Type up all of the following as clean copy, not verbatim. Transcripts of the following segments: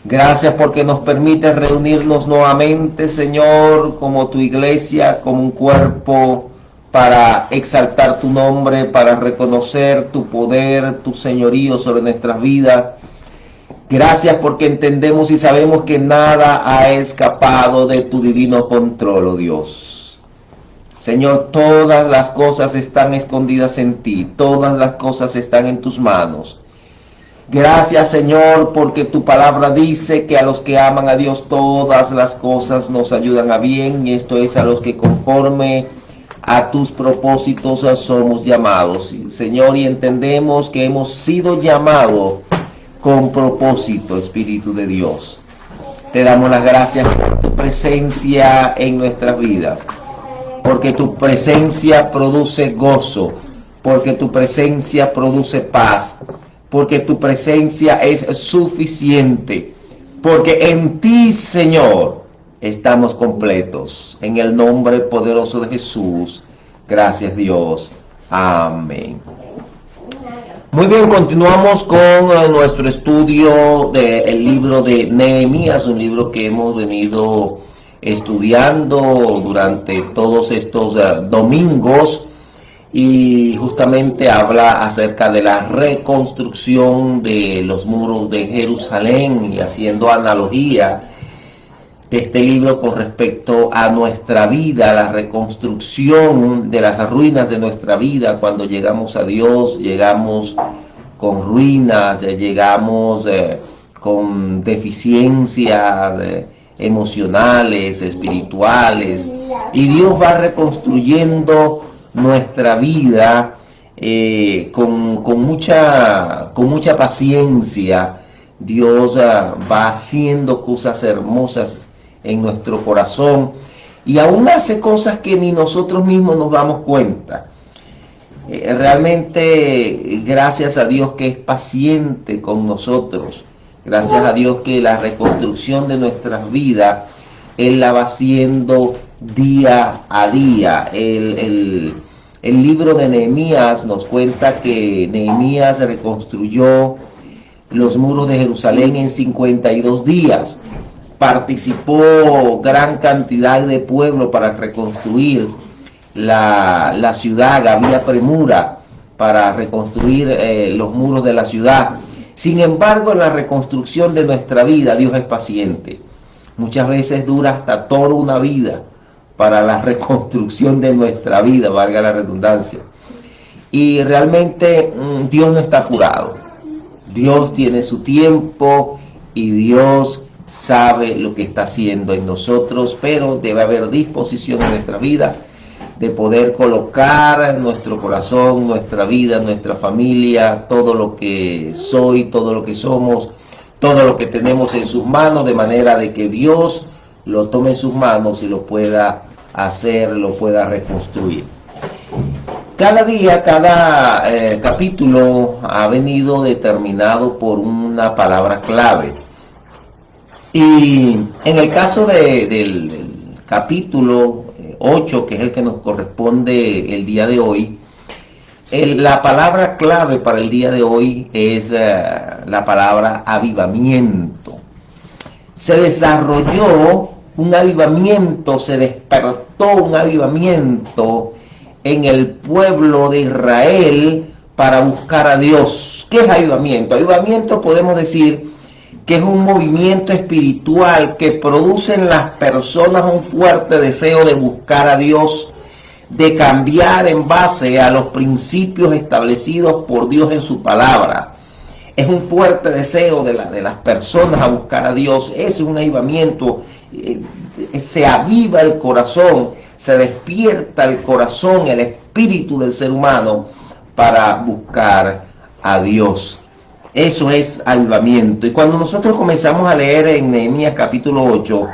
Gracias porque nos permite reunirnos nuevamente, Señor, como tu iglesia, como un cuerpo, para exaltar tu nombre, para reconocer tu poder, tu señorío sobre nuestras vidas. Gracias porque entendemos y sabemos que nada ha escapado de tu divino control, oh Dios. Señor, todas las cosas están escondidas en ti, todas las cosas están en tus manos. Gracias, Señor, porque tu palabra dice que a los que aman a Dios todas las cosas nos ayudan a bien, y esto es a los que conforme a tus propósitos somos llamados, Señor, y entendemos que hemos sido llamados con propósito, Espíritu de Dios. Te damos las gracias por tu presencia en nuestras vidas, porque tu presencia produce gozo, porque tu presencia produce paz, porque tu presencia es suficiente, porque en ti, Señor, estamos completos. En el nombre poderoso de Jesús, gracias Dios. Amén. Muy bien, continuamos con nuestro estudio del libro de Nehemías, un libro que hemos venido estudiando durante todos estos domingos, y justamente habla acerca de la reconstrucción de los muros de Jerusalén, y haciendo analogía de este libro con respecto a nuestra vida, la reconstrucción de las ruinas de nuestra vida. Cuando llegamos a Dios, llegamos con ruinas, llegamos con deficiencias emocionales, espirituales, y Dios va reconstruyendo nuestra vida con mucha paciencia. Dios va haciendo cosas hermosas en nuestro corazón, y aún hace cosas que ni nosotros mismos nos damos cuenta. Realmente, gracias a Dios que es paciente con nosotros, gracias a Dios que la reconstrucción de nuestras vidas Él la va haciendo día a día. El libro de Nehemías nos cuenta que Nehemías reconstruyó los muros de Jerusalén en 52 días. Participó gran cantidad de pueblo para reconstruir la ciudad. Había premura para reconstruir los muros de la ciudad. Sin embargo, en la reconstrucción de nuestra vida, Dios es paciente. Muchas veces dura hasta toda una vida para la reconstrucción de nuestra vida, valga la redundancia. Y realmente Dios no está apurado. Dios tiene su tiempo y Dios sabe lo que está haciendo en nosotros, pero debe haber disposición en nuestra vida de poder colocar en nuestro corazón, nuestra vida, nuestra familia, todo lo que soy, todo lo que somos, todo lo que tenemos en sus manos, de manera de que Dios lo tome en sus manos y lo pueda hacer, lo pueda reconstruir. Cada día, cada capítulo ha venido determinado por una palabra clave. Y en el caso del capítulo 8, que es el que nos corresponde el día de hoy, la palabra clave para el día de hoy es la palabra avivamiento. Se desarrolló un avivamiento, se despertó un avivamiento en el pueblo de Israel para buscar a Dios. ¿Qué es avivamiento? Avivamiento podemos decir que es un movimiento espiritual que produce en las personas un fuerte deseo de buscar a Dios, de cambiar en base a los principios establecidos por Dios en su palabra. Es un fuerte deseo de las personas a buscar a Dios. Es un avivamiento, se aviva el corazón, se despierta el corazón, el espíritu del ser humano para buscar a Dios. Eso es avivamiento. Y cuando nosotros comenzamos a leer en Nehemías capítulo 8,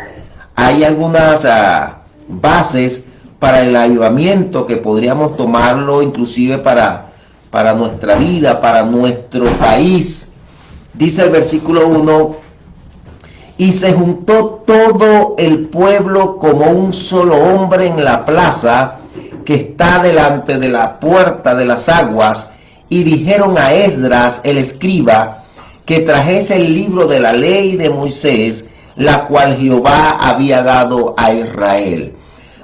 hay algunas bases para el avivamiento que podríamos tomarlo inclusive para nuestra vida, para nuestro país. Dice el versículo 1: y se juntó todo el pueblo como un solo hombre en la plaza que está delante de la puerta de las aguas, y dijeron a Esdras el escriba que trajese el libro de la ley de Moisés, la cual Jehová había dado a Israel.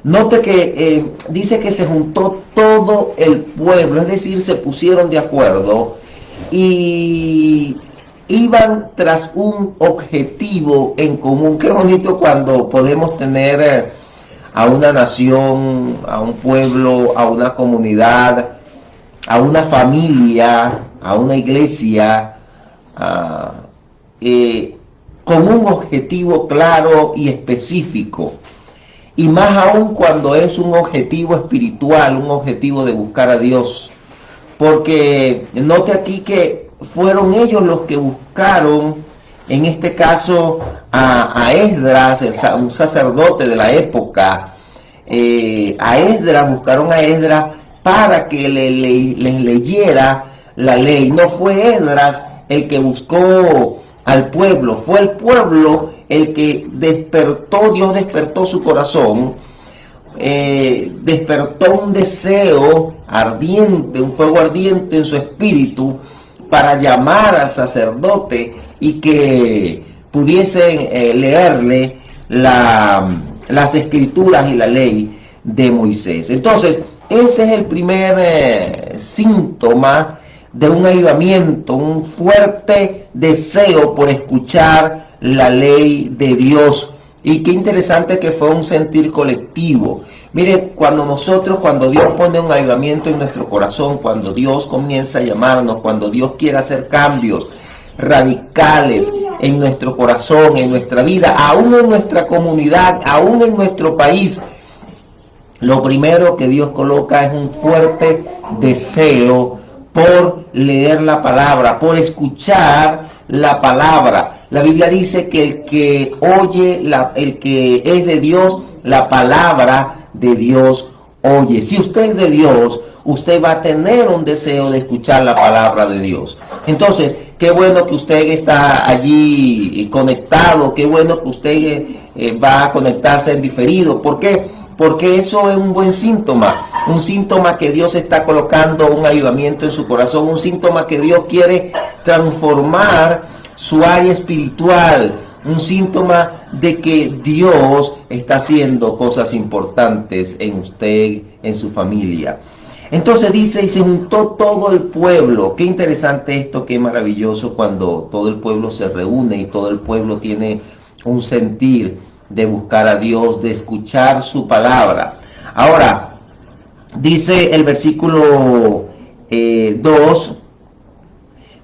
Note que dice que se juntó todo el pueblo, es decir, se pusieron de acuerdo y iban tras un objetivo en común. Qué bonito cuando podemos tener a una nación, a un pueblo, a una comunidad, a una familia, a una iglesia, con un objetivo claro y específico. Y más aún cuando es un objetivo espiritual, un objetivo de buscar a Dios. Porque note aquí que fueron ellos los que buscaron, en este caso, a Esdras, un sacerdote de la época. A Esdras, buscaron a Esdras para que les leyera la ley. No fue Esdras el que buscó al pueblo, fue el pueblo el que despertó, Dios despertó su corazón, despertó un deseo ardiente, un fuego ardiente en su espíritu para llamar al sacerdote y que pudiesen leerle las escrituras y la ley de Moisés. Entonces, ese es el primer síntoma de un avivamiento, un fuerte deseo por escuchar la ley de Dios. Y qué interesante que fue un sentir colectivo. Mire, cuando Dios pone un avivamiento en nuestro corazón, cuando Dios comienza a llamarnos, cuando Dios quiere hacer cambios radicales en nuestro corazón, en nuestra vida, aún en nuestra comunidad, aún en nuestro país, lo primero que Dios coloca es un fuerte deseo por leer la palabra, por escuchar la palabra. La Biblia dice que el que oye, el que es de Dios, la palabra de Dios oye. Si usted es de Dios, usted va a tener un deseo de escuchar la palabra de Dios. Entonces, qué bueno que usted está allí conectado, qué bueno que usted va a conectarse en diferido. ¿Por qué? Porque eso es un buen síntoma, un síntoma que Dios está colocando un avivamiento en su corazón, un síntoma que Dios quiere transformar su área espiritual, un síntoma de que Dios está haciendo cosas importantes en usted, en su familia. Entonces dice, y se juntó todo el pueblo. Qué interesante esto, qué maravilloso cuando todo el pueblo se reúne y todo el pueblo tiene un sentir de buscar a Dios, de escuchar su palabra. Ahora, dice el versículo 2,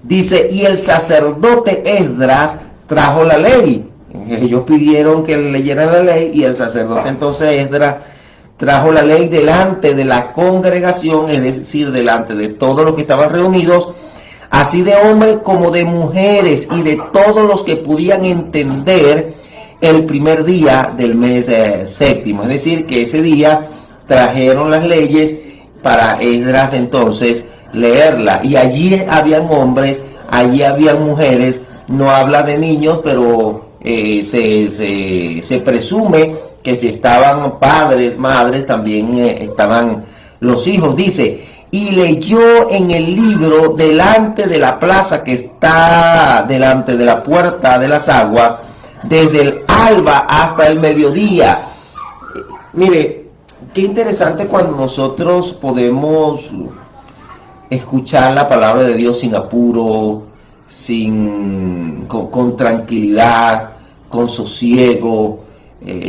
dice, y el sacerdote Esdras trajo la ley. Ellos pidieron que leyeran la ley y el sacerdote entonces Esdras trajo la ley delante de la congregación, es decir, delante de todos los que estaban reunidos, así de hombres como de mujeres y de todos los que podían entender el primer día del mes séptimo. Es decir, que ese día trajeron las leyes para Esdras entonces leerla. Y allí habían hombres, allí habían mujeres, no habla de niños, pero se presume que si estaban padres, madres, también estaban los hijos. Dice, y leyó en el libro delante de la plaza que está delante de la puerta de las aguas, desde el alba hasta el mediodía. Mire, qué interesante cuando nosotros podemos escuchar la palabra de Dios sin apuro, con tranquilidad, con sosiego,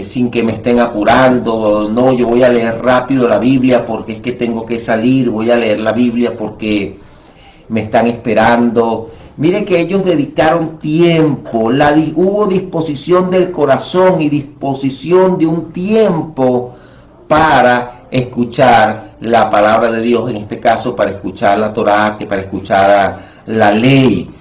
sin que me estén apurando. No, yo voy a leer rápido la Biblia porque es que tengo que salir, voy a leer la Biblia porque me están esperando. Mire que ellos dedicaron tiempo, hubo disposición del corazón y disposición de un tiempo para escuchar la palabra de Dios, en este caso para escuchar la Torá, que para escuchar la ley.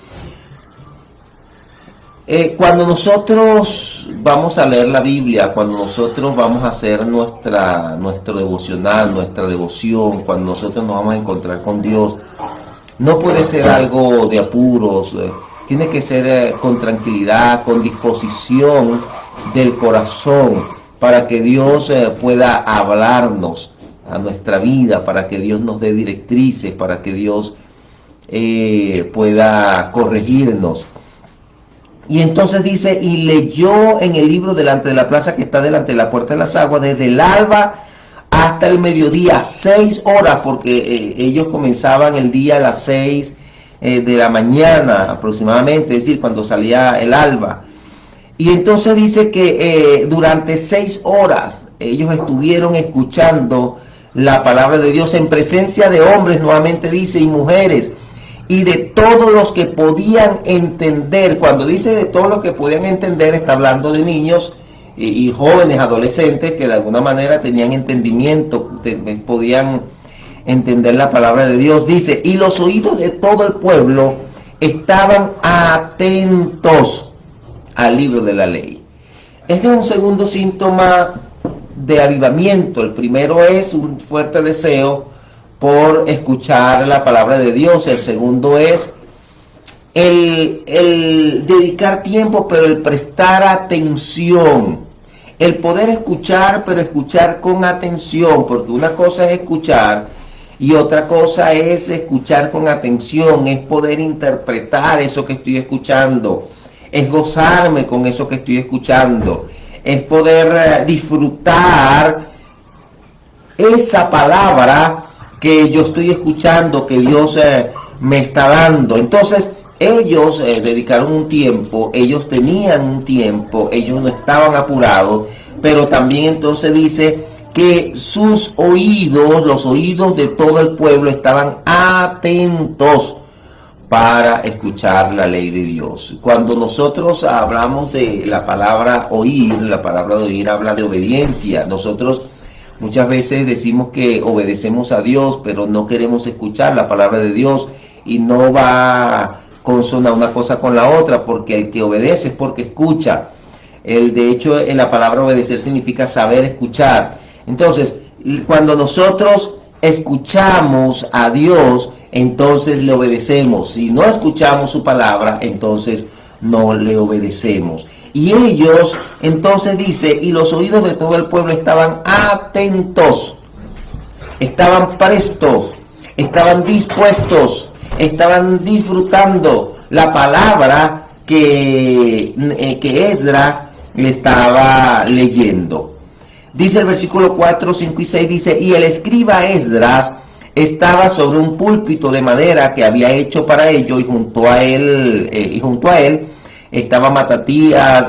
Cuando nosotros vamos a leer la Biblia, cuando nosotros vamos a hacer nuestro devocional, nuestra devoción, cuando nosotros nos vamos a encontrar con Dios, no puede ser algo de apuros, tiene que ser con tranquilidad, con disposición del corazón, para que Dios pueda hablarnos a nuestra vida, para que Dios nos dé directrices, para que Dios pueda corregirnos. Y entonces dice, y leyó en el libro delante de la plaza que está delante de la puerta de las aguas, desde el alba hasta el mediodía, 6 horas, porque ellos comenzaban el día a las 6 de la mañana aproximadamente, es decir, cuando salía el alba. Y entonces dice que durante 6 horas ellos estuvieron escuchando la palabra de Dios en presencia de hombres, nuevamente dice, y mujeres, y de todos los que podían entender. Cuando dice de todos los que podían entender, está hablando de niños y jóvenes, adolescentes, que de alguna manera tenían entendimiento, podían entender la palabra de Dios. Dice, y los oídos de todo el pueblo estaban atentos al libro de la ley. Este es un segundo síntoma de avivamiento. El primero es un fuerte deseo por escuchar la palabra de Dios. El segundo es el dedicar tiempo, pero el prestar atención. El poder escuchar, pero escuchar con atención, porque una cosa es escuchar y otra cosa es escuchar con atención, es poder interpretar eso que estoy escuchando, es gozarme con eso que estoy escuchando, es poder disfrutar esa palabra que yo estoy escuchando, que Dios me está dando. Entonces ellos dedicaron un tiempo, ellos tenían un tiempo, ellos no estaban apurados, pero también entonces dice que sus oídos, los oídos de todo el pueblo estaban atentos para escuchar la ley de Dios. Cuando nosotros hablamos de la palabra oír, la palabra de oír habla de obediencia. Nosotros muchas veces decimos que obedecemos a Dios, pero no queremos escuchar la palabra de Dios y no va consona una cosa con la otra, porque el que obedece es porque escucha. De hecho, en la palabra obedecer significa saber escuchar. Entonces, cuando nosotros escuchamos a Dios, entonces le obedecemos. Si no escuchamos su palabra, entonces no le obedecemos. Y ellos, entonces dice, y los oídos de todo el pueblo estaban atentos, estaban prestos, estaban dispuestos, estaban disfrutando la palabra que Esdras le estaba leyendo. Dice el versículo 4, 5 y 6, dice, y el escriba Esdras estaba sobre un púlpito de madera que había hecho para ello, y junto a él estaba Matatías,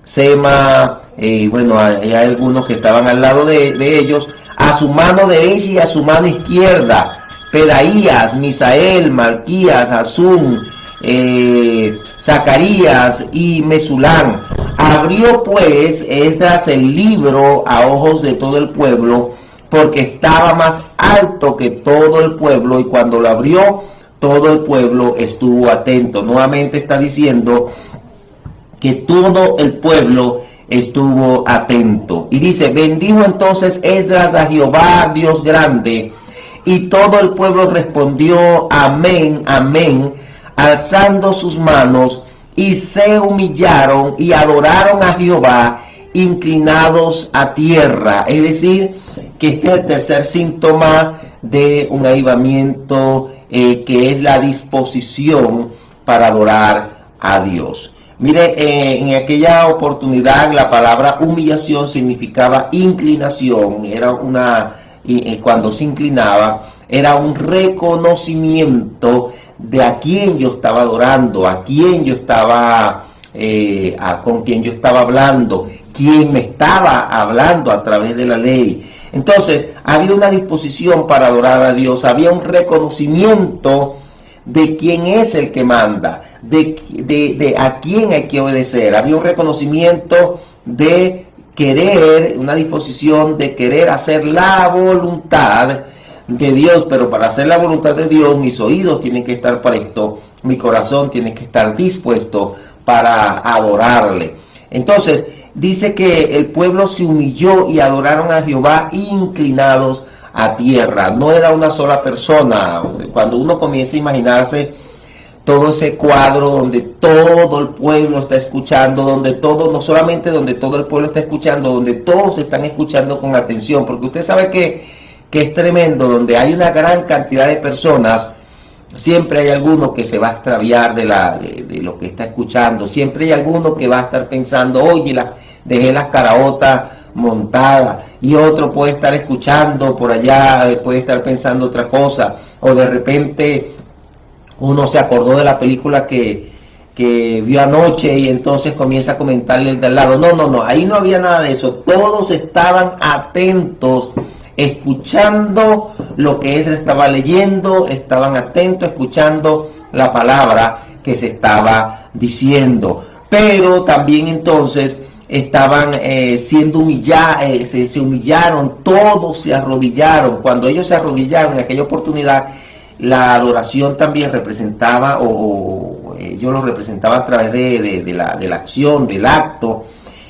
Sema, bueno, hay algunos que estaban al lado de ellos, a su mano derecha y a su mano izquierda, Pedaías, Misael, Malquías, Azum, Zacarías y Mesulán. Abrió pues Esdras el libro a ojos de todo el pueblo, porque estaba más alto que todo el pueblo, y cuando lo abrió, todo el pueblo estuvo atento. Nuevamente está diciendo que todo el pueblo estuvo atento. Y dice, bendijo entonces Esdras a Jehová, Dios grande, y todo el pueblo respondió, amén, amén, alzando sus manos, y se humillaron y adoraron a Jehová, inclinados a tierra. Es decir, que este es el tercer síntoma de un avivamiento, que es la disposición para adorar a Dios. Mire, en aquella oportunidad la palabra humillación significaba inclinación, era una, cuando se inclinaba, era un reconocimiento de a quién yo estaba adorando, a quién yo estaba, con quién yo estaba hablando, quién me estaba hablando a través de la ley. Entonces, había una disposición para adorar a Dios, había un reconocimiento de quién es el que manda, de a quién hay que obedecer. Había un reconocimiento de querer, una disposición de querer hacer la voluntad de Dios, pero para hacer la voluntad de Dios, mis oídos tienen que estar prestos, mi corazón tiene que estar dispuesto para adorarle. Entonces, dice que el pueblo se humilló y adoraron a Jehová inclinados a tierra. No era una sola persona. Cuando uno comienza a imaginarse todo ese cuadro donde todo el pueblo está escuchando, donde todo, no solamente donde todo el pueblo está escuchando, donde todos están escuchando con atención, porque usted sabe que es tremendo, donde hay una gran cantidad de personas, Siempre hay alguno que se va a extraviar de lo que está escuchando. Siempre hay alguno que va a estar pensando, oye, dejé las caraotas montadas. Y otro puede estar escuchando por allá, puede estar pensando otra cosa. O de repente uno se acordó de la película que vio anoche y entonces comienza a comentarle el de al lado. No, no, no, ahí no había nada de eso. Todos estaban atentos, escuchando lo que él estaba leyendo, estaban atentos, escuchando la palabra que se estaba diciendo. Pero también entonces estaban siendo humillados, se humillaron, todos se arrodillaron. Cuando ellos se arrodillaron en aquella oportunidad, la adoración también representaba, o ellos lo representaban a través de la acción, del acto,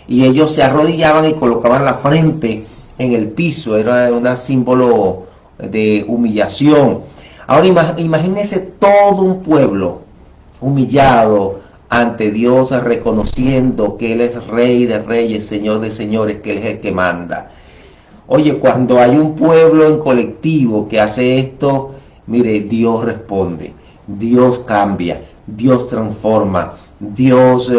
y ellos se arrodillaban y colocaban la frente en el piso. Era un símbolo de humillación. Ahora imagínense todo un pueblo humillado ante Dios, reconociendo que Él es Rey de Reyes, Señor de Señores, que Él es el que manda. Oye, cuando hay un pueblo en colectivo que hace esto, mire, Dios responde, Dios cambia, Dios transforma, Dios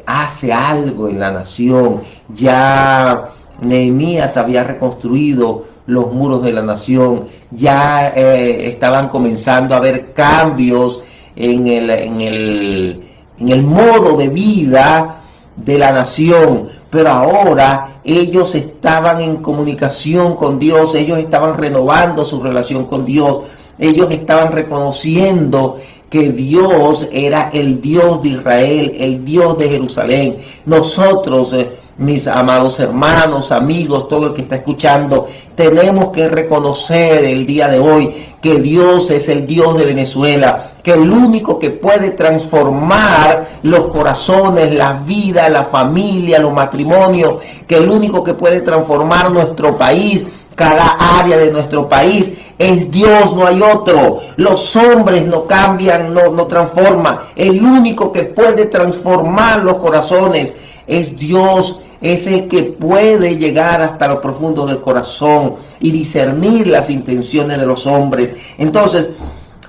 hace algo en la nación. Ya Nehemías había reconstruido los muros de la nación, ya estaban comenzando a haber cambios en el modo de vida de la nación, pero ahora ellos estaban en comunicación con Dios, ellos estaban renovando su relación con Dios, ellos estaban reconociendo que Dios era el Dios de Israel, el Dios de Jerusalén. Nosotros, mis amados hermanos, amigos, todo el que está escuchando, tenemos que reconocer el día de hoy que Dios es el Dios de Venezuela, que el único que puede transformar los corazones, las vidas, la familia, los matrimonios, que el único que puede transformar nuestro país, cada área de nuestro país, es Dios, no hay otro. Los hombres no cambian, no transforman. El único que puede transformar los corazones es Dios. Es el que puede llegar hasta lo profundo del corazón y discernir las intenciones de los hombres. Entonces,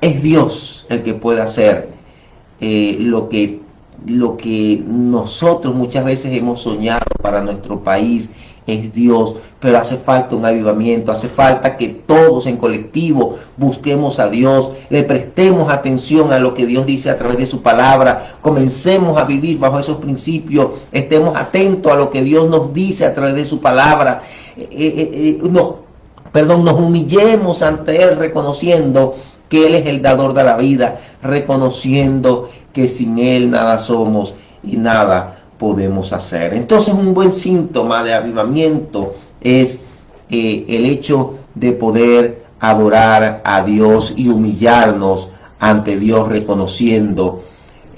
es Dios el que puede hacer lo que nosotros muchas veces hemos soñado para nuestro país. Es Dios, pero hace falta un avivamiento, hace falta que todos en colectivo busquemos a Dios, le prestemos atención a lo que Dios dice a través de su palabra, comencemos a vivir bajo esos principios, estemos atentos a lo que Dios nos dice a través de su palabra, nos humillemos ante Él reconociendo que Él es el dador de la vida, reconociendo que sin Él nada somos y nada podemos hacer. Entonces, un buen síntoma de avivamiento es el hecho de poder adorar a Dios y humillarnos ante Dios, reconociendo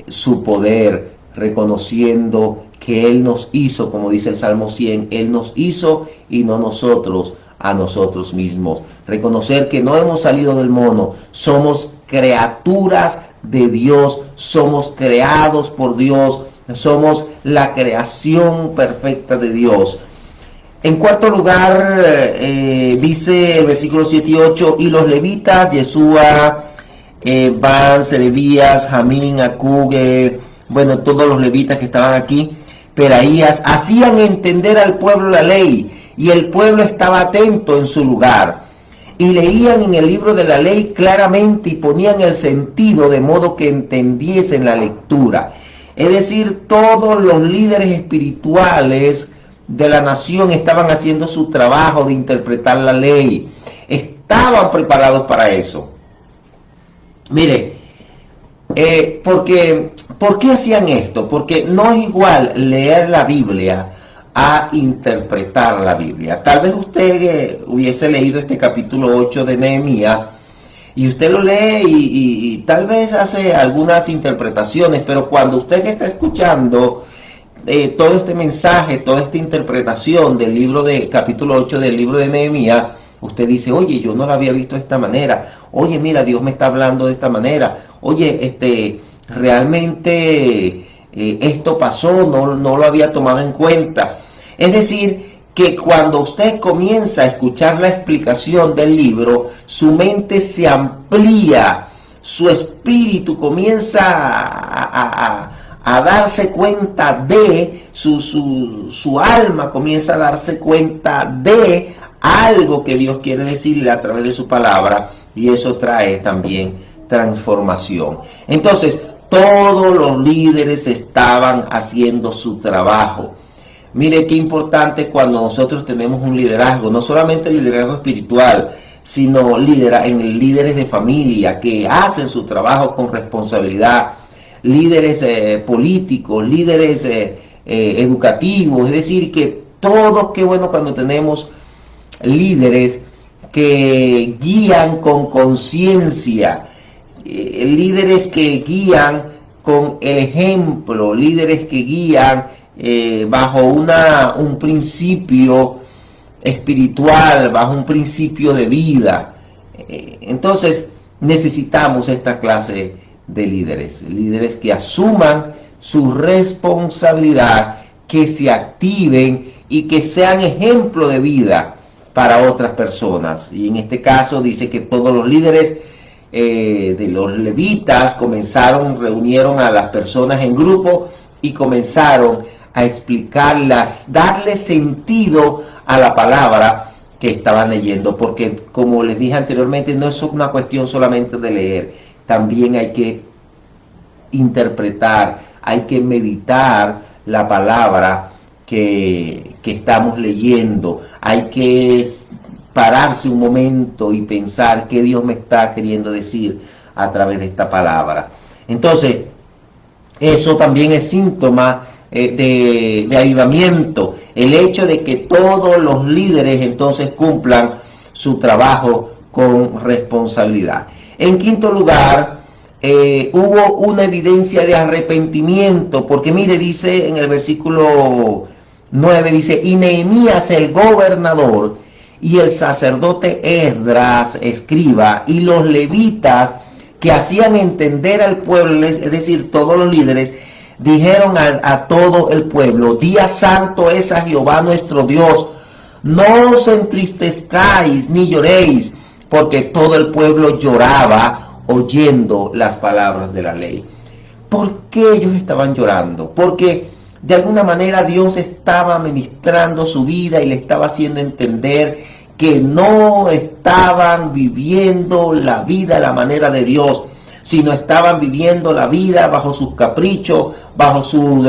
su poder, reconociendo que Él nos hizo, como dice el Salmo 100, Él nos hizo y no nosotros a nosotros mismos. Reconocer que no hemos salido del mono, somos criaturas de Dios, somos creados por Dios, somos la creación perfecta de Dios. En cuarto lugar, dice el versículo 7 y 8, y los levitas, Yeshua, Ban, Serebías, Jamín, Acub, bueno, todos los levitas que estaban aquí, Peraías, hacían entender al pueblo la ley, y el pueblo estaba atento en su lugar, y leían en el libro de la ley claramente y ponían el sentido de modo que entendiesen la lectura. Es decir, todos los líderes espirituales de la nación estaban haciendo su trabajo de interpretar la ley. Estaban preparados para eso. Mire, ¿por qué hacían esto? Porque no es igual leer la Biblia a interpretar la Biblia. Tal vez usted hubiese leído este capítulo 8 de Nehemías, y usted lo lee y tal vez hace algunas interpretaciones, pero cuando usted está escuchando todo este mensaje, toda esta interpretación del libro de capítulo 8 del libro de Nehemías, usted dice, oye, yo no lo había visto de esta manera, oye, mira, Dios me está hablando de esta manera, oye, realmente esto pasó, no lo había tomado en cuenta. Es decir, que cuando usted comienza a escuchar la explicación del libro, su mente se amplía, su espíritu comienza a darse cuenta de, su alma comienza a darse cuenta de algo que Dios quiere decirle a través de su palabra, y eso trae también transformación. Entonces, todos los líderes estaban haciendo su trabajo. Mire qué importante cuando nosotros tenemos un liderazgo, no solamente el liderazgo espiritual, sino líderes de familia que hacen su trabajo con responsabilidad, líderes políticos, líderes educativos, es decir, que todos, qué bueno cuando tenemos líderes que guían con conciencia, líderes que guían con el ejemplo, líderes que guían bajo un principio espiritual, bajo un principio de vida. Entonces necesitamos esta clase de líderes, líderes que asuman su responsabilidad, que se activen y que sean ejemplo de vida para otras personas. Y en este caso dice que todos los líderes de los levitas reunieron a las personas en grupo y comenzaron a explicarlas, darle sentido a la palabra que estaban leyendo, porque como les dije anteriormente, no es una cuestión solamente de leer, también hay que interpretar, hay que meditar la palabra que estamos leyendo, hay que pararse un momento y pensar qué Dios me está queriendo decir a través de esta palabra. Entonces, eso también es síntoma de avivamiento, el hecho de que todos los líderes entonces cumplan su trabajo con responsabilidad. En quinto lugar, hubo una evidencia de arrepentimiento, porque mire, dice en el versículo 9, dice, y Nehemías el gobernador y el sacerdote Esdras, escriba, y los levitas que hacían entender al pueblo, es decir, todos los líderes, dijeron a todo el pueblo, día santo es a Jehová nuestro Dios, no os entristezcáis ni lloréis, porque todo el pueblo lloraba oyendo las palabras de la ley. ¿Por qué ellos estaban llorando? Porque de alguna manera Dios estaba ministrando su vida y le estaba haciendo entender que no estaban viviendo la vida a la manera de Dios, sino estaban viviendo la vida bajo sus caprichos, bajo sus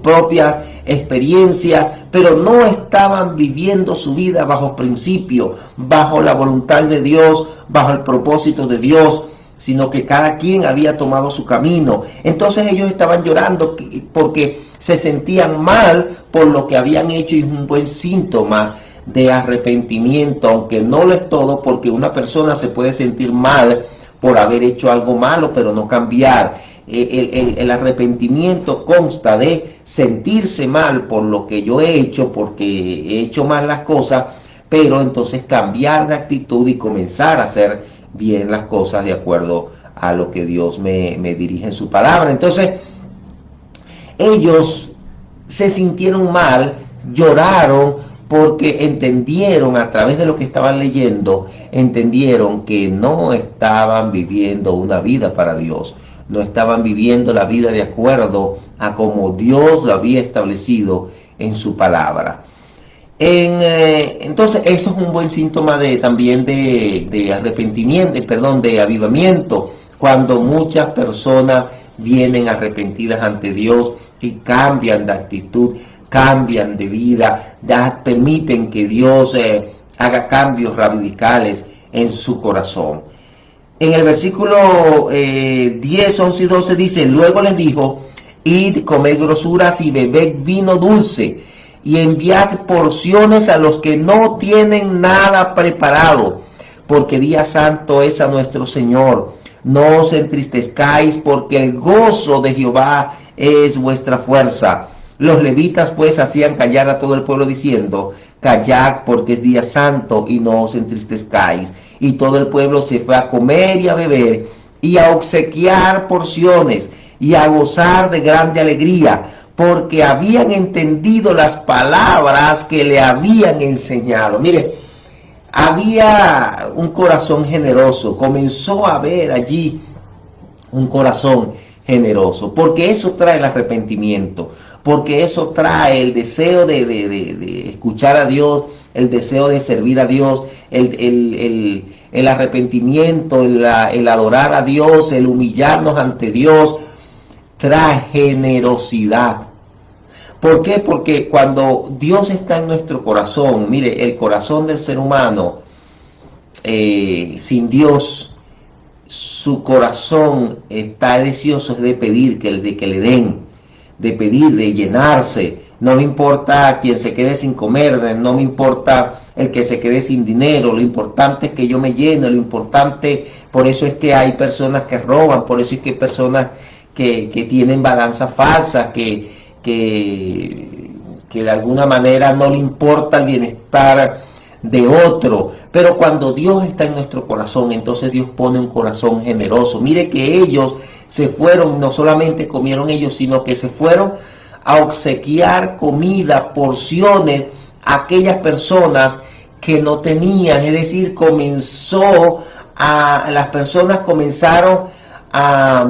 propias experiencias, pero no estaban viviendo su vida bajo principio, bajo la voluntad de Dios, bajo el propósito de Dios, sino que cada quien había tomado su camino. Entonces ellos estaban llorando porque se sentían mal por lo que habían hecho, y es un buen síntoma de arrepentimiento, aunque no lo es todo, porque una persona se puede sentir mal por haber hecho algo malo, pero no cambiar. El arrepentimiento consta de sentirse mal por lo que yo he hecho, porque he hecho mal las cosas, pero entonces cambiar de actitud y comenzar a hacer bien las cosas de acuerdo a lo que Dios me dirige en su palabra. Entonces, ellos se sintieron mal, lloraron, porque entendieron a través de lo que estaban leyendo, entendieron que no estaban viviendo una vida para Dios, no estaban viviendo la vida de acuerdo a como Dios lo había establecido en su palabra. Entonces eso es un buen síntoma también de arrepentimiento, de avivamiento, cuando muchas personas vienen arrepentidas ante Dios y cambian de actitud, cambian de vida, permiten que Dios haga cambios radicales en su corazón. En el versículo 10, 11 y 12 dice, luego les dijo, id, comed grosuras y bebed vino dulce, y enviad porciones a los que no tienen nada preparado, porque día santo es a nuestro Señor. No os entristezcáis, porque el gozo de Jehová es vuestra fuerza. Los levitas pues hacían callar a todo el pueblo diciendo, callad porque es día santo y no os entristezcáis. Y todo el pueblo se fue a comer y a beber y a obsequiar porciones y a gozar de grande alegría, porque habían entendido las palabras que le habían enseñado. Mire, había un corazón generoso, comenzó a haber allí un corazón generoso, porque eso trae el arrepentimiento, porque eso trae el deseo de escuchar a Dios, el deseo de servir a Dios, el arrepentimiento, el adorar a Dios, el humillarnos ante Dios, trae generosidad. ¿Por qué? Porque cuando Dios está en nuestro corazón, mire, el corazón del ser humano, sin Dios, su corazón está deseoso de pedir, de que le den, de pedir, de llenarse. No me importa quien se quede sin comer, no me importa el que se quede sin dinero, lo importante es que yo me lleno, lo importante, por eso es que hay personas que roban, por eso es que hay personas que tienen balanzas falsas, que de alguna manera no le importa el bienestar de otro. Pero cuando Dios está en nuestro corazón, entonces Dios pone un corazón generoso. Mire que ellos se fueron, no solamente comieron ellos, sino que se fueron a obsequiar comida, porciones a aquellas personas que no tenían. Es decir, las personas comenzaron a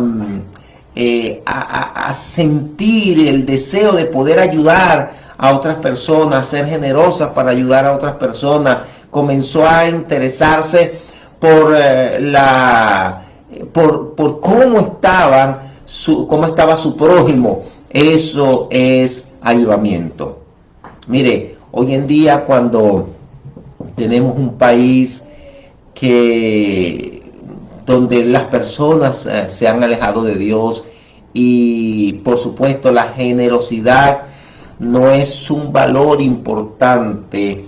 sentir el deseo de poder ayudar a otras personas, a ser generosas para ayudar a otras personas. Comenzó a interesarse por cómo estaba su prójimo. Eso es avivamiento. Mire, hoy en día cuando tenemos un país donde las personas se han alejado de Dios, y por supuesto la generosidad no es un valor importante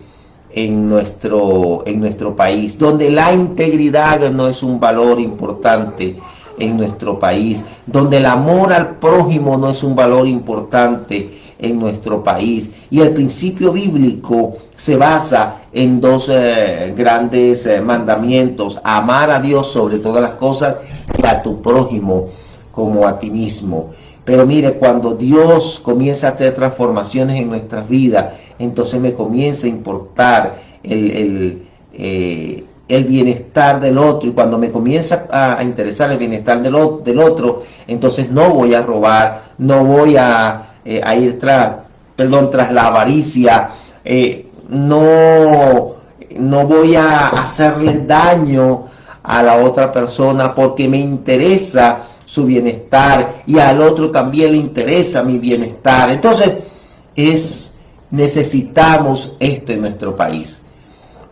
en nuestro país, donde la integridad no es un valor importante en nuestro país, donde el amor al prójimo no es un valor importante en nuestro país. Y el principio bíblico se basa en dos grandes mandamientos: amar a Dios sobre todas las cosas y a tu prójimo como a ti mismo. Pero mire, cuando Dios comienza a hacer transformaciones en nuestras vidas, entonces me comienza a importar el bienestar del otro. Y cuando me comienza a interesar el bienestar del otro, entonces no voy a robar, no voy a ir tras la avaricia, no voy a hacerle daño a la otra persona, porque me interesa su bienestar y al otro también le interesa mi bienestar. Entonces necesitamos esto en nuestro país.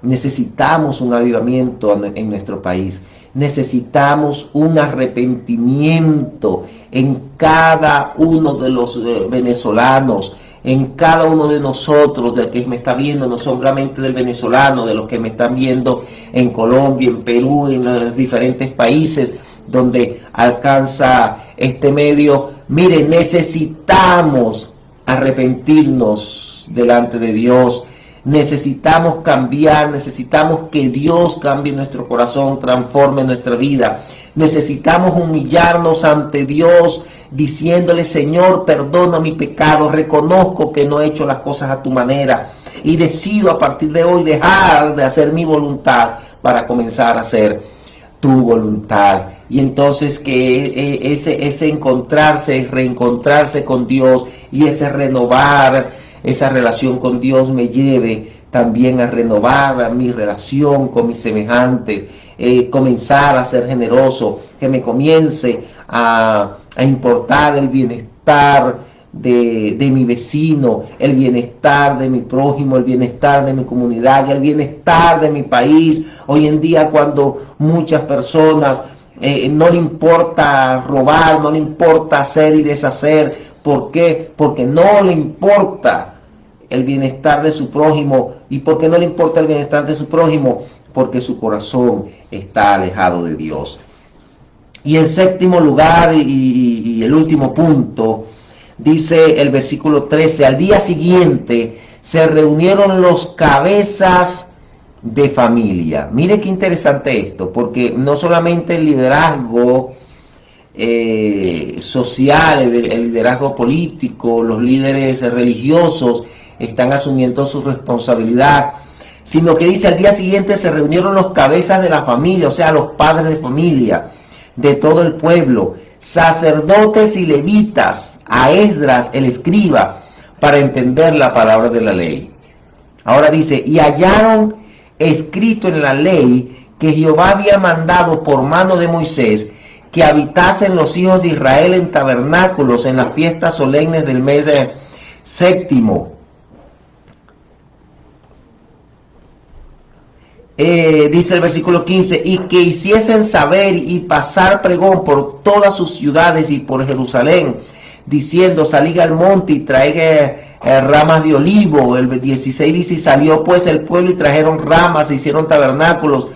Necesitamos un avivamiento en nuestro país. Necesitamos un arrepentimiento en cada uno de los venezolanos, en cada uno de nosotros, del que me está viendo, no solamente del venezolano, de los que me están viendo en Colombia, en Perú, en los diferentes países donde alcanza este medio. Mire, necesitamos arrepentirnos delante de Dios. Necesitamos cambiar, necesitamos que Dios cambie nuestro corazón, transforme nuestra vida. Necesitamos humillarnos ante Dios, diciéndole: Señor, perdona mi pecado, reconozco que no he hecho las cosas a tu manera y decido a partir de hoy dejar de hacer mi voluntad para comenzar a hacer tu voluntad. Y entonces que ese encontrarse, reencontrarse con Dios, y ese renovar esa relación con Dios me lleve también a renovar mi relación con mis semejantes, comenzar a ser generoso, que me comience a importar el bienestar de mi vecino, el bienestar de mi prójimo, el bienestar de mi comunidad, el bienestar de mi país. Hoy en día, cuando muchas personas no le importa robar, no le importa hacer y deshacer, ¿por qué? Porque no le importa el bienestar de su prójimo. ¿Y por qué no le importa el bienestar de su prójimo? Porque su corazón está alejado de Dios. Y en séptimo lugar, y el último punto, dice el versículo 13: al día siguiente se reunieron los cabezas de familia. Mire qué interesante esto, porque no solamente el liderazgo social, el liderazgo político, los líderes religiosos están asumiendo su responsabilidad, sino que dice al día siguiente se reunieron los cabezas de la familia, o sea, los padres de familia de todo el pueblo, sacerdotes y levitas, a Esdras el escriba, para entender la palabra de la ley. Ahora dice, y hallaron escrito en la ley que Jehová había mandado por mano de Moisés que habitasen los hijos de Israel en tabernáculos en las fiestas solemnes del mes séptimo. Dice el versículo 15, y que hiciesen saber y pasar pregón por todas sus ciudades y por Jerusalén, diciendo, salid al monte y traed ramas de olivo. El 16 dice, y salió pues el pueblo y trajeron ramas, e hicieron tabernáculos,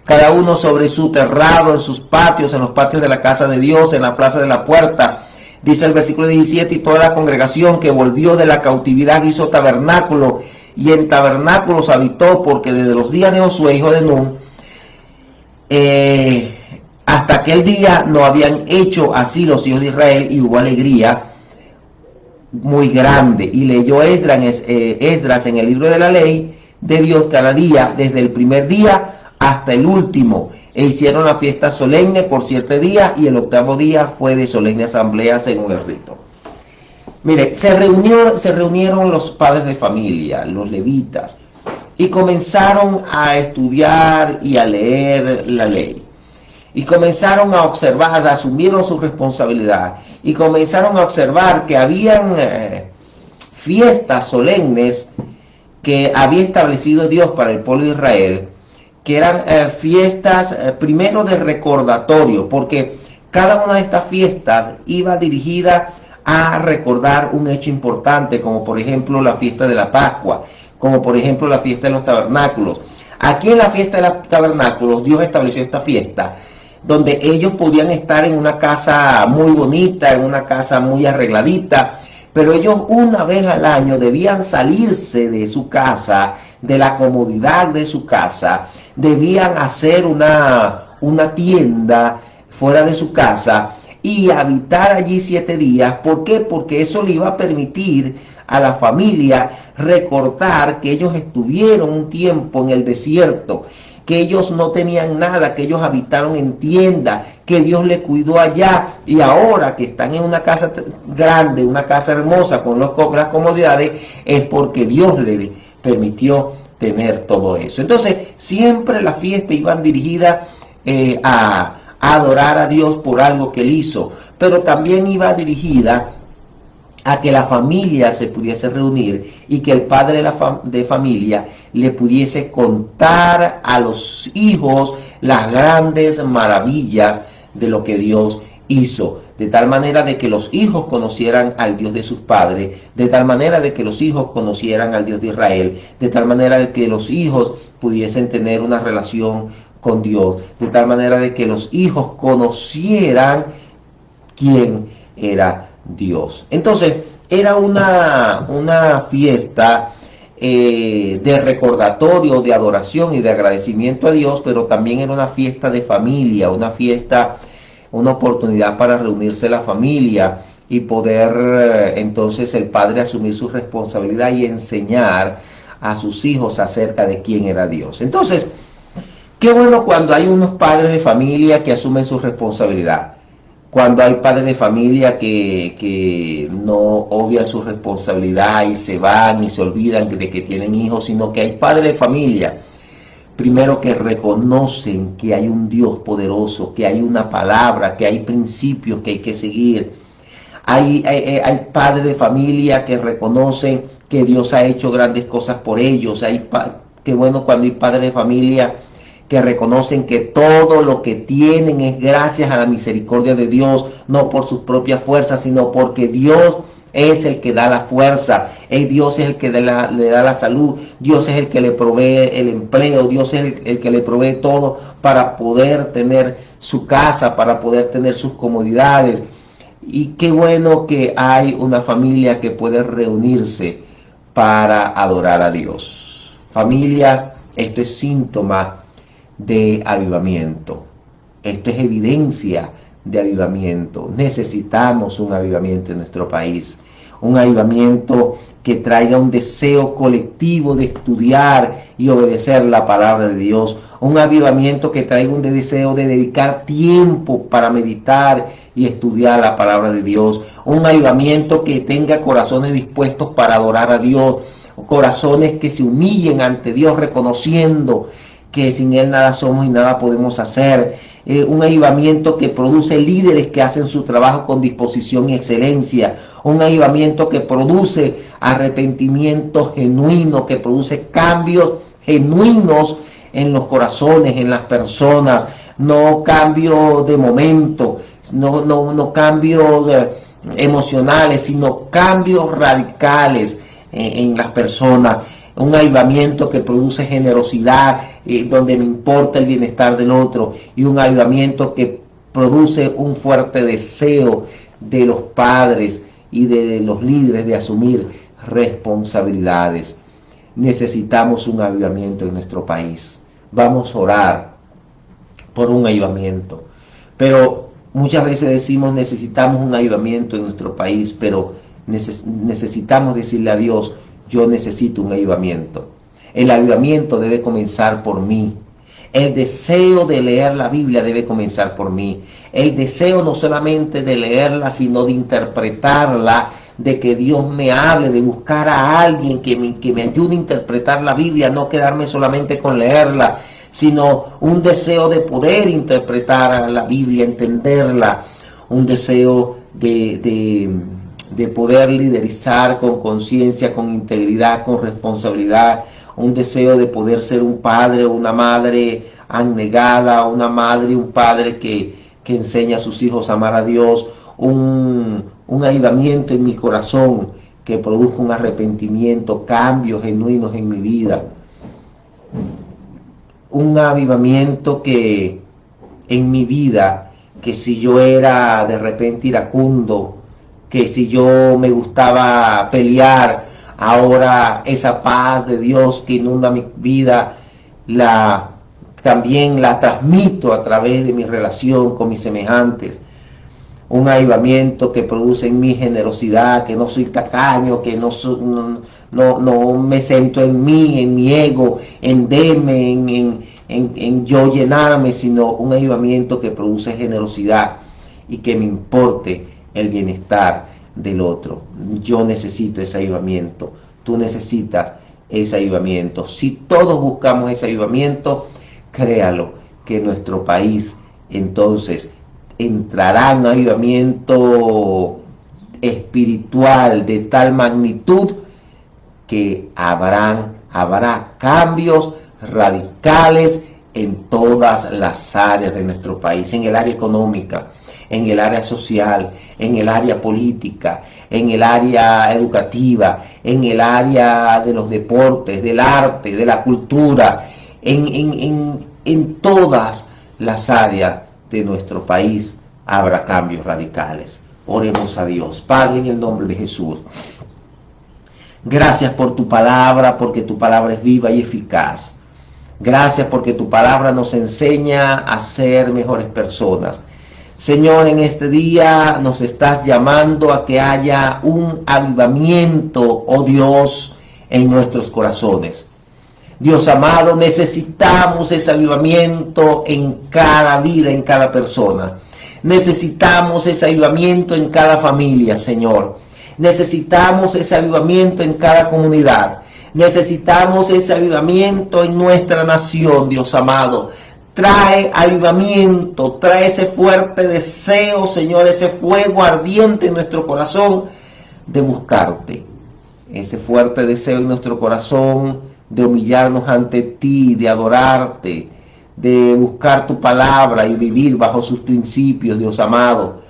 cada uno sobre su terrado, en sus patios, en los patios de la casa de Dios, en la plaza de la puerta. Dice el versículo 17, y toda la congregación que volvió de la cautividad hizo tabernáculo, y en tabernáculos habitó, porque desde los días de Josué, hijo de Nun, hasta aquel día no habían hecho así los hijos de Israel, y hubo alegría muy grande. Y leyó Esdras en el libro de la ley de Dios cada día, desde el primer día hasta el último, e hicieron la fiesta solemne por 7 días, y el 8º día fue de solemne asamblea según el rito. Mire, se reunieron los padres de familia, los levitas, y comenzaron a estudiar y a leer la ley. Y comenzaron a observar, asumieron su responsabilidad, y comenzaron a observar que habían fiestas solemnes que había establecido Dios para el pueblo de Israel, que eran fiestas primero de recordatorio, porque cada una de estas fiestas iba dirigida a recordar un hecho importante, como por ejemplo la fiesta de la Pascua, como por ejemplo la fiesta de los tabernáculos. Aquí en la fiesta de los tabernáculos Dios estableció esta fiesta donde ellos podían estar en una casa muy bonita, en una casa muy arregladita, pero ellos una vez al año debían salirse de su casa, de la comodidad de su casa, debían hacer una tienda fuera de su casa y habitar allí 7 días. ¿Por qué? Porque eso le iba a permitir a la familia recordar que ellos estuvieron un tiempo en el desierto, que ellos no tenían nada, que ellos habitaron en tienda, que Dios les cuidó allá, y ahora que están en una casa grande, una casa hermosa, con las comodidades, es porque Dios les permitió tener todo eso. Entonces, siempre las fiestas iban dirigidas a adorar a Dios por algo que Él hizo, pero también iba dirigida a que la familia se pudiese reunir y que el padre de familia le pudiese contar a los hijos las grandes maravillas de lo que Dios hizo, de tal manera de que los hijos conocieran al Dios de sus padres, de tal manera de que los hijos conocieran al Dios de Israel, de tal manera de que los hijos pudiesen tener una relación con Dios, de tal manera de que los hijos conocieran quién era Dios. Entonces, era una fiesta de recordatorio, de adoración y de agradecimiento a Dios, pero también era una fiesta de familia, una fiesta, una oportunidad para reunirse la familia y poder entonces el padre asumir su responsabilidad y enseñar a sus hijos acerca de quién era Dios. Entonces, qué bueno cuando hay unos padres de familia que asumen su responsabilidad. Cuando hay padres de familia que no obvian su responsabilidad y se van y se olvidan de que tienen hijos, sino que hay padres de familia, primero, que reconocen que hay un Dios poderoso, que hay una palabra, que hay principios que hay que seguir. Hay padres de familia que reconocen que Dios ha hecho grandes cosas por ellos. Qué bueno cuando hay padres de familia que reconocen que todo lo que tienen es gracias a la misericordia de Dios, no por sus propias fuerzas, sino porque Dios es el que da la fuerza, Dios es el que le da la salud, Dios es el que le provee el empleo, Dios es el que le provee todo para poder tener su casa, para poder tener sus comodidades. Y qué bueno que hay una familia que puede reunirse para adorar a Dios. Familias, esto es síntoma de avivamiento. Esto es evidencia de avivamiento. Necesitamos un avivamiento en nuestro país. Un avivamiento que traiga un deseo colectivo de estudiar y obedecer la palabra de Dios, un avivamiento que traiga un deseo de dedicar tiempo para meditar y estudiar la palabra de Dios, un avivamiento que tenga corazones dispuestos para adorar a Dios, corazones que se humillen ante Dios reconociendo que sin Él nada somos y nada podemos hacer, un avivamiento que produce líderes que hacen su trabajo con disposición y excelencia, un avivamiento que produce arrepentimiento genuino, que produce cambios genuinos en los corazones, en las personas, no cambios de momento, no cambios emocionales, sino cambios radicales en las personas. Un avivamiento que produce generosidad, donde me importa el bienestar del otro, y un avivamiento que produce un fuerte deseo de los padres y de los líderes de asumir responsabilidades. Necesitamos un avivamiento en nuestro país. Vamos a orar por un avivamiento. Pero muchas veces decimos necesitamos un avivamiento en nuestro país, pero necesitamos decirle a Dios, yo necesito un avivamiento. El avivamiento debe comenzar por mí. El deseo de leer la Biblia debe comenzar por mí. El deseo no solamente de leerla, sino de interpretarla, de que Dios me hable, de buscar a alguien que me ayude a interpretar la Biblia, no quedarme solamente con leerla, sino un deseo de poder interpretar la Biblia, entenderla, un deseo de poder liderizar con conciencia, con integridad, con responsabilidad, un deseo de poder ser un padre o una madre abnegada, una madre y un padre que enseña a sus hijos a amar a Dios, un avivamiento en mi corazón que produzca un arrepentimiento, cambios genuinos en mi vida, un avivamiento que en mi vida, que si yo era de repente iracundo, que si yo me gustaba pelear, ahora esa paz de Dios que inunda mi vida, también la transmito a través de mi relación con mis semejantes. Un avivamiento que produce en mí generosidad, que no soy tacaño, que no me centro en mí, en mi ego, en verme, en yo llenarme, sino un avivamiento que produce generosidad y que me importe el bienestar del otro. Yo necesito ese avivamiento, tú necesitas ese avivamiento. Si todos buscamos ese avivamiento, créalo, que nuestro país entonces entrará en un avivamiento espiritual de tal magnitud que habrá cambios radicales en todas las áreas de nuestro país, en el área económica, en el área social, en el área política, en el área educativa, en el área de los deportes, del arte, de la cultura, en todas las áreas de nuestro país habrá cambios radicales. Oremos a Dios. Padre, en el nombre de Jesús, gracias por tu palabra, porque tu palabra es viva y eficaz. Gracias porque tu palabra nos enseña a ser mejores personas. Señor, en este día nos estás llamando a que haya un avivamiento, oh Dios, en nuestros corazones. Dios amado, necesitamos ese avivamiento en cada vida, en cada persona. Necesitamos ese avivamiento en cada familia, Señor. Necesitamos ese avivamiento en cada comunidad. Necesitamos ese avivamiento en nuestra nación, Dios amado. Trae avivamiento, trae ese fuerte deseo, Señor, ese fuego ardiente en nuestro corazón de buscarte. Ese fuerte deseo en nuestro corazón de humillarnos ante ti, de adorarte, de buscar tu palabra y vivir bajo sus principios, Dios amado.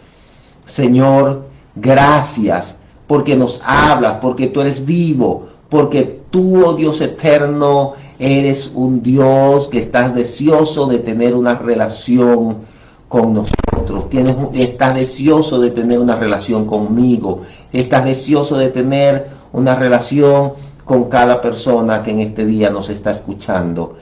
Señor, gracias porque nos hablas, porque tú eres vivo, porque tú, oh Dios eterno, eres un Dios que estás deseoso de tener una relación con nosotros. Estás deseoso de tener una relación conmigo. Estás deseoso de tener una relación con cada persona que en este día nos está escuchando.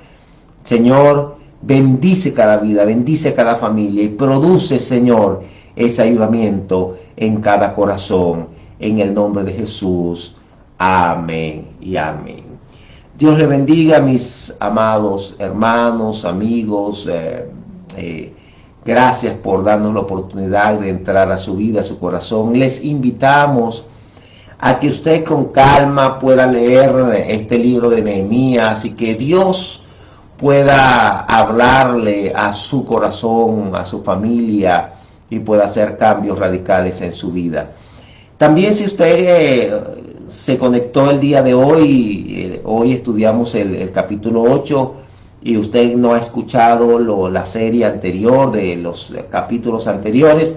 Señor, bendice cada vida, bendice cada familia y produce, Señor, ese avivamiento en cada corazón. En el nombre de Jesús. Amén y amén. Dios le bendiga, mis amados hermanos, amigos. Gracias por darnos la oportunidad de entrar a su vida, a su corazón. Les invitamos a que usted con calma pueda leer este libro de Nehemías y que Dios pueda hablarle a su corazón, a su familia y pueda hacer cambios radicales en su vida. También si usted se conectó el día de hoy, hoy estudiamos el capítulo 8 y usted no ha escuchado la serie anterior de los capítulos anteriores,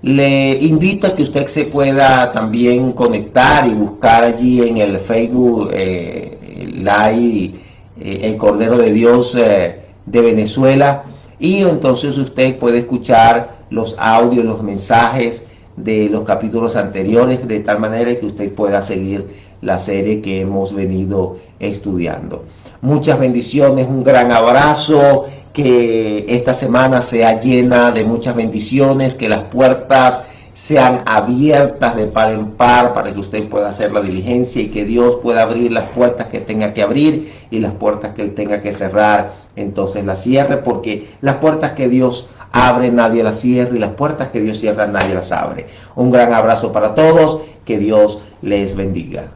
le invito a que usted se pueda también conectar y buscar allí en el Facebook Live el Cordero de Dios de Venezuela, y entonces usted puede escuchar los audios, los mensajes de los capítulos anteriores, de tal manera que usted pueda seguir la serie que hemos venido estudiando. Muchas bendiciones, un gran abrazo, que esta semana sea llena de muchas bendiciones, que las puertas sean abiertas de par en par para que usted pueda hacer la diligencia y que Dios pueda abrir las puertas que tenga que abrir y las puertas que él tenga que cerrar, entonces las cierre, porque las puertas que Dios abre nadie las cierra y las puertas que Dios cierra nadie las abre. Un gran abrazo para todos, que Dios les bendiga.